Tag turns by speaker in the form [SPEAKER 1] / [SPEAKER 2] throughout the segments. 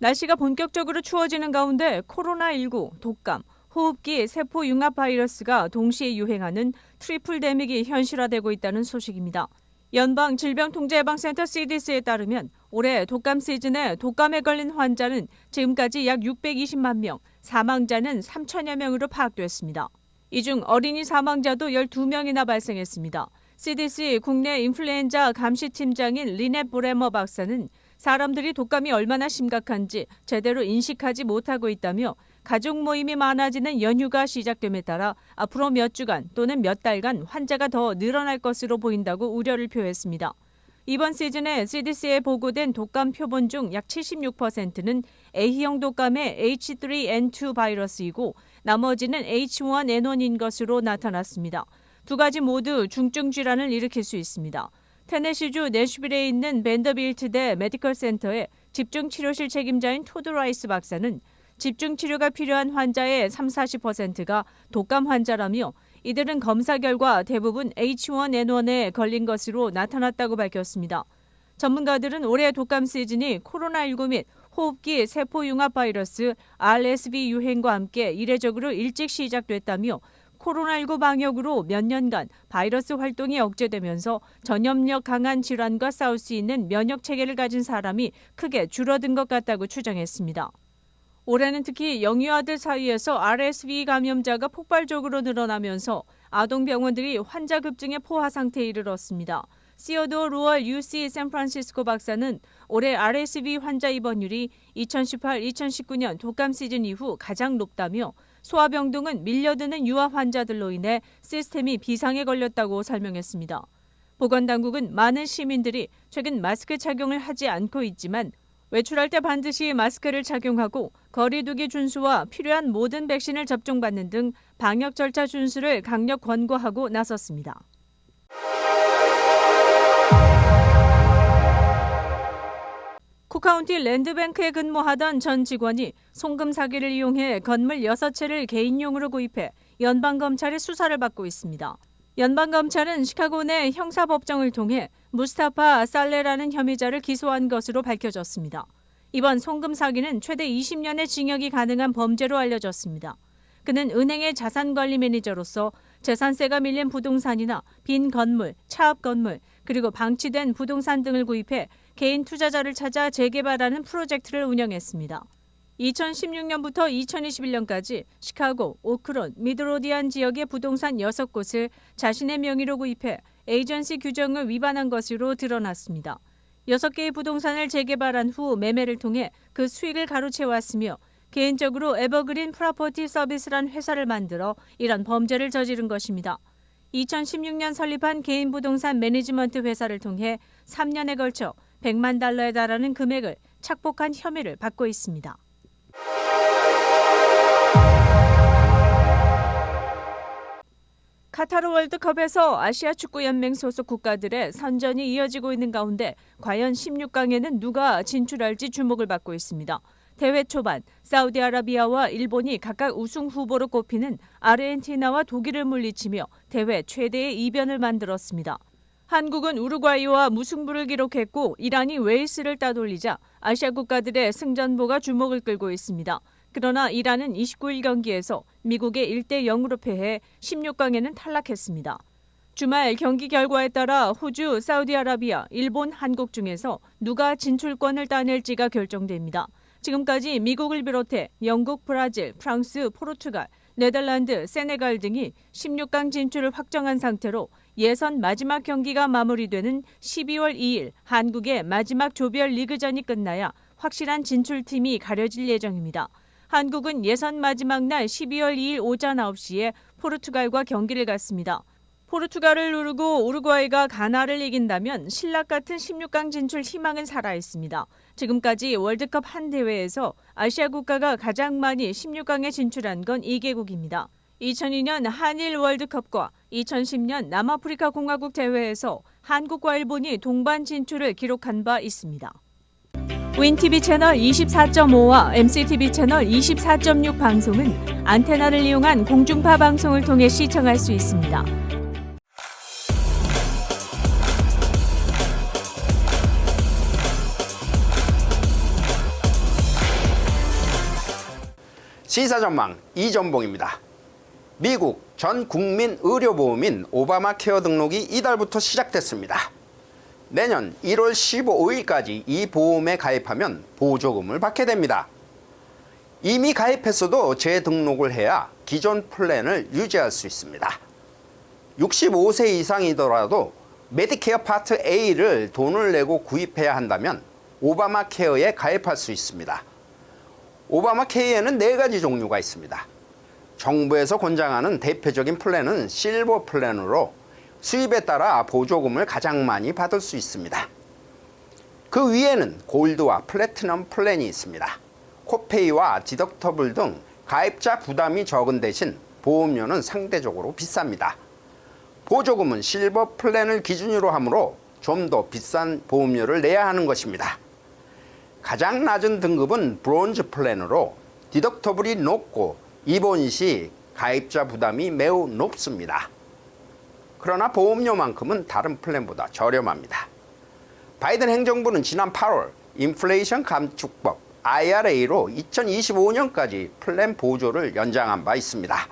[SPEAKER 1] 날씨가 본격적으로 추워지는 가운데 코로나19, 독감, 호흡기 세포 융합 바이러스가 동시에 유행하는 트리플 데믹이 현실화되고 있다는 소식입니다. 연방질병통제예방센터 CDC에 따르면 올해 독감 시즌에 독감에 걸린 환자는 지금까지 약 620만 명, 사망자는 3천여 명으로 파악됐습니다. 이 중 어린이 사망자도 12명이나 발생했습니다. CDC 국내 인플루엔자 감시팀장인 리넷 브레머 박사는 사람들이 독감이 얼마나 심각한지 제대로 인식하지 못하고 있다며 가족 모임이 많아지는 연휴가 시작됨에 따라 앞으로 몇 주간 또는 몇 달간 환자가 더 늘어날 것으로 보인다고 우려를 표했습니다. 이번 시즌에 CDC에 보고된 독감 표본 중 약 76%는 A형 독감의 H3N2 바이러스이고 나머지는 H1N1인 것으로 나타났습니다. 두 가지 모두 중증 질환을 일으킬 수 있습니다. 테네시주 내슈빌에 있는 벤더빌트대 메디컬 센터의 집중치료실 책임자인 토드 라이스 박사는 집중치료가 필요한 환자의 30-40%가 독감 환자라며 이들은 검사 결과 대부분 H1N1에 걸린 것으로 나타났다고 밝혔습니다. 전문가들은 올해 독감 시즌이 코로나19 및 호흡기 세포융합 바이러스 RSV 유행과 함께 이례적으로 일찍 시작됐다며 코로나19 방역으로 몇 년간 바이러스 활동이 억제되면서 전염력 강한 질환과 싸울 수 있는 면역 체계를 가진 사람이 크게 줄어든 것 같다고 추정했습니다. 올해는 특히 영유아들 사이에서 RSV 감염자가 폭발적으로 늘어나면서 아동병원들이 환자 급증의 포화 상태에 이르렀습니다. 시어도어 루얼 UC 샌프란시스코 박사는 올해 RSV 환자 입원율이 2018-2019년 독감 시즌 이후 가장 높다며 소아병동은 밀려드는 유아 환자들로 인해 시스템이 비상에 걸렸다고 설명했습니다. 보건당국은 많은 시민들이 최근 마스크 착용을 하지 않고 있지만 외출할 때 반드시 마스크를 착용하고 거리 두기 준수와 필요한 모든 백신을 접종받는 등 방역 절차 준수를 강력 권고하고 나섰습니다. 쿡카운티 랜드뱅크에 근무하던 전 직원이 송금 사기를 이용해 건물 6채를 개인용으로 구입해 연방검찰의 수사를 받고 있습니다. 연방검찰은 시카고 내 형사법정을 통해 무스타파 살레라는 혐의자를 기소한 것으로 밝혀졌습니다. 이번 송금 사기는 최대 20년의 징역이 가능한 범죄로 알려졌습니다. 그는 은행의 자산관리 매니저로서 재산세가 밀린 부동산이나 빈 건물, 차업 건물, 그리고 방치된 부동산 등을 구입해 개인 투자자를 찾아 재개발하는 프로젝트를 운영했습니다. 2016년부터 2021년까지 시카고, 오크론, 미드로디안 지역의 부동산 6곳을 자신의 명의로 구입해 에이전시 규정을 위반한 것으로 드러났습니다. 6개의 부동산을 재개발한 후 매매를 통해 그 수익을 가로채왔으며 개인적으로 에버그린 프로퍼티 서비스란 회사를 만들어 이런 범죄를 저지른 것입니다. 2016년 설립한 개인 부동산 매니지먼트 회사를 통해 3년에 걸쳐 $100만 달러에 달하는 금액을 착복한 혐의를 받고 있습니다. 카타르 월드컵에서 아시아 축구연맹 소속 국가들의 선전이 이어지고 있는 가운데 과연 16강에는 누가 진출할지 주목을 받고 있습니다. 대회 초반 사우디아라비아와 일본이 각각 우승 후보로 꼽히는 아르헨티나와 독일을 물리치며 대회 최대의 이변을 만들었습니다. 한국은 우루과이와 무승부를 기록했고 이란이 웨일스를 따돌리자 아시아 국가들의 승전보가 주목을 끌고 있습니다. 그러나 이란은 29일 경기에서 미국에 1-0으로 패해 16강에는 탈락했습니다. 주말 경기 결과에 따라 호주, 사우디아라비아, 일본, 한국 중에서 누가 진출권을 따낼지가 결정됩니다. 지금까지 미국을 비롯해 영국, 브라질, 프랑스, 포르투갈, 네덜란드, 세네갈 등이 16강 진출을 확정한 상태로 예선 마지막 경기가 마무리되는 12월 2일 한국의 마지막 조별 리그전이 끝나야 확실한 진출팀이 가려질 예정입니다. 한국은 예선 마지막 날 12월 2일 오전 9시에 포르투갈과 경기를 갖습니다. 포르투갈을 누르고 우루과이가 가나를 이긴다면 신락 같은 16강 진출 희망은 살아있습니다. 지금까지 월드컵 한 대회에서 아시아 국가가 가장 많이 16강에 진출한 건 2개국입니다. 2002년 한일 월드컵과 2010년 남아프리카 공화국 대회에서 한국과 일본이 동반 진출을 기록한 바 있습니다. 윈TV 채널 24.5와 MCTV 채널 24.6 방송은 안테나를 이용한 공중파 방송을 통해 시청할 수 있습니다.
[SPEAKER 2] 시사전망 이전봉입니다. 미국 전 국민 의료보험인 오바마 케어 등록이 이달부터 시작됐습니다. 내년 1월 15일까지 이 보험에 가입하면 보조금을 받게 됩니다. 이미 가입했어도 재등록을 해야 기존 플랜을 유지할 수 있습니다. 65세 이상이더라도 메디케어 파트 A를 돈을 내고 구입해야 한다면 오바마 케어에 가입할 수 있습니다. 오바마 케어에는 4가지 종류가 있습니다. 정부에서 권장하는 대표적인 플랜은 실버 플랜으로 수입에 따라 보조금을 가장 많이 받을 수 있습니다. 그 위에는 골드와 플래티넘 플랜이 있습니다. 코페이와 디덕터블 등 가입자 부담이 적은 대신 보험료는 상대적으로 비쌉니다. 보조금은 실버 플랜을 기준으로 하므로 좀 더 비싼 보험료를 내야 하는 것입니다. 가장 낮은 등급은 브론즈 플랜으로 디덕터블이 높고 입원 시 가입자 부담이 매우 높습니다. 그러나 보험료만큼은 다른 플랜보다 저렴합니다. 바이든 행정부는 지난 8월 인플레이션 감축법 IRA로 2025년까지 플랜 보조를 연장한 바 있습니다.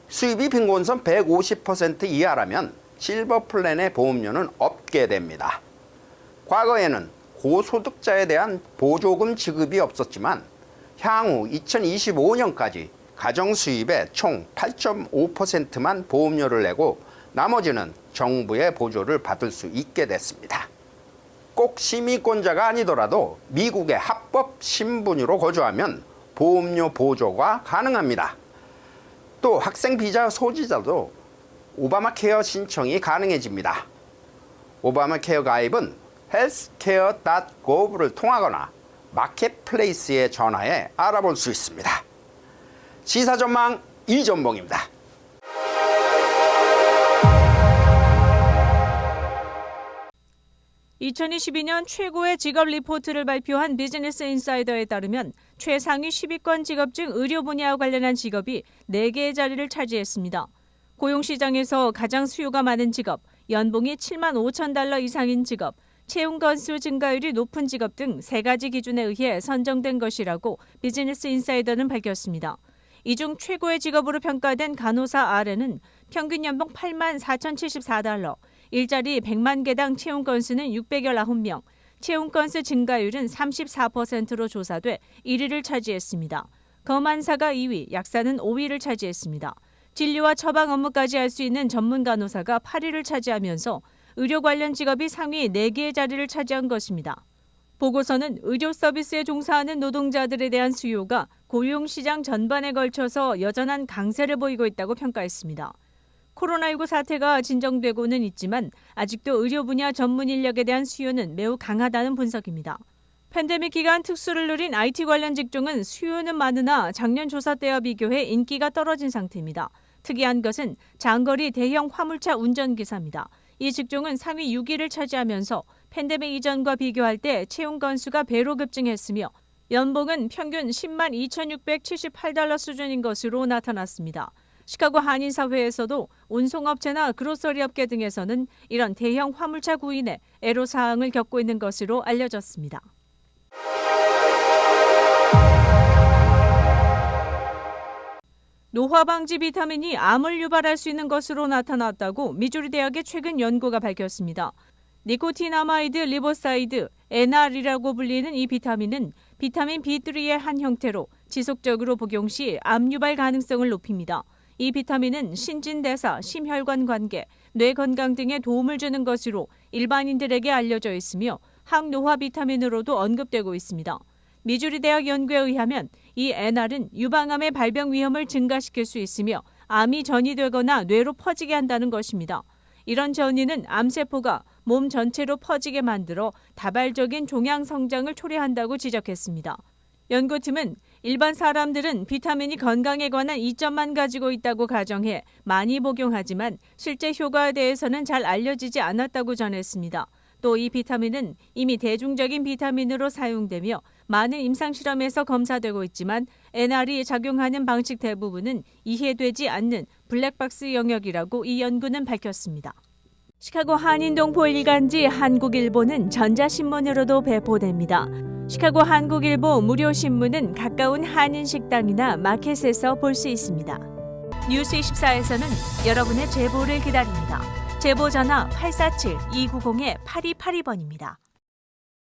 [SPEAKER 2] 수입이 빈곤선 150% 이하라면 실버 플랜의 보험료는 없게 됩니다. 과거에는 고소득자에 대한 보조금 지급이 없었지만 향후 2025년까지 가정 수입의 총 8.5%만 보험료를 내고 나머지는 정부의 보조를 받을 수 있게 됐습니다. 꼭 시민권자가 아니더라도 미국의 합법 신분으로 거주하면 보험료 보조가 가능합니다. 또 학생 비자 소지자도 오바마 케어 신청이 가능해집니다. 오바마 케어 가입은 healthcare.gov를 통하거나 마켓플레이스에 전화해 알아볼 수 있습니다. 시사전망 이전봉입니다.
[SPEAKER 1] (2022년) 최고의 직업 리포트를 발표한 비즈니스 인사이더에 따르면 최상위 10위권 직업 중 의료 분야와 관련한 직업이 4개의 자리를 차지했습니다. 고용시장에서 가장 수요가 많은 직업, 연봉이 7만 5천 달러 이상인 직업, 채용 건수 증가율이 높은 직업 등 3가지 기준에 의해 선정된 것이라고 비즈니스 인사이더는 밝혔습니다. 이 중 최고의 직업으로 평가된 간호사 R에는 평균 연봉 8만 4,074달러, 일자리 100만 개당 채용 건수는 619명, 채용 건수 증가율은 34%로 조사돼 1위를 차지했습니다. 검안사가 2위, 약사는 5위를 차지했습니다. 진료와 처방 업무까지 할 수 있는 전문 간호사가 8위를 차지하면서 의료 관련 직업이 상위 4개의 자리를 차지한 것입니다. 보고서는 의료 서비스에 종사하는 노동자들에 대한 수요가 고용시장 전반에 걸쳐서 여전한 강세를 보이고 있다고 평가했습니다. 코로나19 사태가 진정되고는 있지만 아직도 의료 분야 전문 인력에 대한 수요는 매우 강하다는 분석입니다. 팬데믹 기간 특수를 누린 IT 관련 직종은 수요는 많으나 작년 조사 때와 비교해 인기가 떨어진 상태입니다. 특이한 것은 장거리 대형 화물차 운전기사입니다. 이 직종은 상위 6위를 차지하면서 팬데믹 이전과 비교할 때 채용 건수가 배로 급증했으며 연봉은 평균 10만 2,678달러 수준인 것으로 나타났습니다. 시카고 한인사회에서도 운송업체나 그로서리 업계 등에서는 이런 대형 화물차 구인에 애로사항을 겪고 있는 것으로 알려졌습니다. 노화 방지 비타민이 암을 유발할 수 있는 것으로 나타났다고 미주리 대학의 최근 연구가 밝혔습니다. 니코티나마이드 리보사이드, NR이라고 불리는 이 비타민은 비타민 B3의 한 형태로 지속적으로 복용 시 암 유발 가능성을 높입니다. 이 비타민은 신진대사, 심혈관 관계, 뇌 건강 등에 도움을 주는 것으로 일반인들에게 알려져 있으며 항노화 비타민으로도 언급되고 있습니다. 미주리 대학 연구에 의하면 이 NR은 유방암의 발병 위험을 증가시킬 수 있으며 암이 전이되거나 뇌로 퍼지게 한다는 것입니다. 이런 전이는 암세포가 몸 전체로 퍼지게 만들어 다발적인 종양 성장을 초래한다고 지적했습니다. 연구팀은 일반 사람들은 비타민이 건강에 관한 이점만 가지고 있다고 가정해 많이 복용하지만 실제 효과에 대해서는 잘 알려지지 않았다고 전했습니다. 또 이 비타민은 이미 대중적인 비타민으로 사용되며 많은 임상실험에서 검사되고 있지만 NR이 작용하는 방식 대부분은 이해되지 않는 블랙박스 영역이라고 이 연구는 밝혔습니다. 시카고 한인동포 일간지 한국일보는 전자신문으로도 배포됩니다. 시카고 한국일보 무료 신문은 가까운 한인식당이나 마켓에서 볼 수 있습니다. 뉴스24에서는 여러분의 제보를 기다립니다. 제보 전화 847-290-8282번입니다.